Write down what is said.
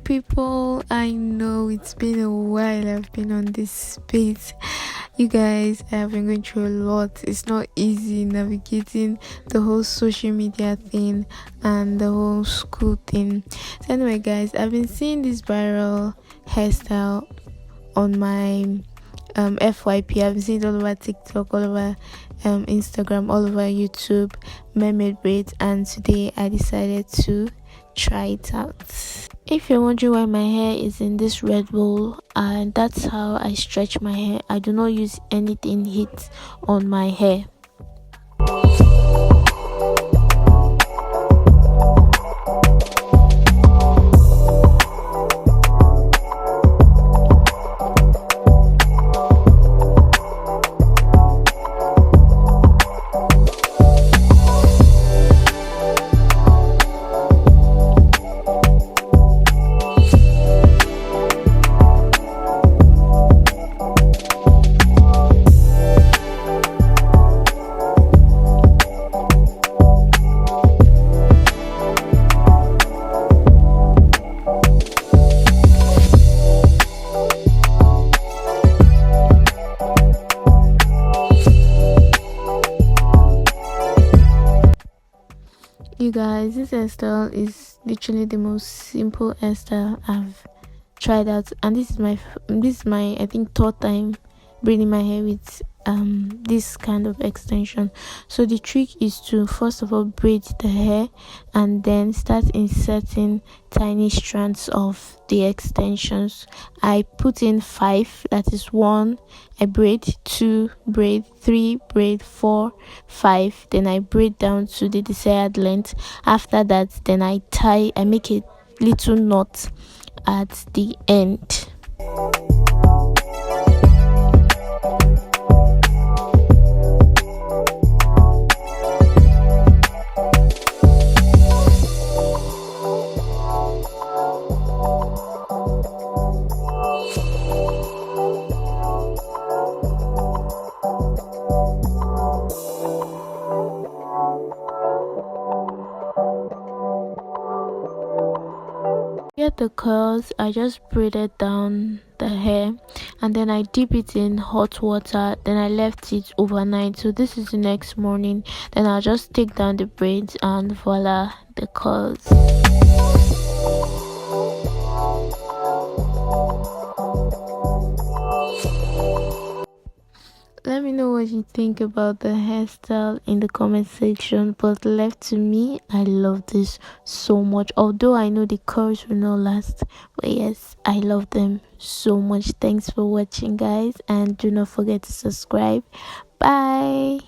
People, I know it's been a while I've been on this space. You guys, I have been going through a lot. It's not easy navigating the whole social media thing and the whole school thing. So anyway, guys, I've been seeing this viral hairstyle on my FYP. I've seen it all over TikTok, all over Instagram, all over YouTube, mermaid braids, and today I decided to try it out. If you're wondering why my hair is in this red bowl, and that's how I stretch my hair. I do not use anything heat on my hair. You guys, this hairstyle is literally the most simple hairstyle I've tried out, and this is my I think third time braiding my hair with this kind of extension. So the trick is to first of all braid the hair and then start inserting tiny strands of the extensions. I put in 5, that is 1 I braid, 2 braid, 3 braid, 4, 5, then I braid down to the desired length. After that, then I make a little knot at the end. Get the curls, I just braided down the hair and then I dip it in hot water, then I left it overnight. So this is the next morning, then I'll just take down the braids and voila, the curls. Let me know what you think about the hairstyle in the comment section, but left to me, I love this so much. Although I know the curls will not last, but yes, I love them so much. Thanks for watching, guys, and do not forget to subscribe. Bye.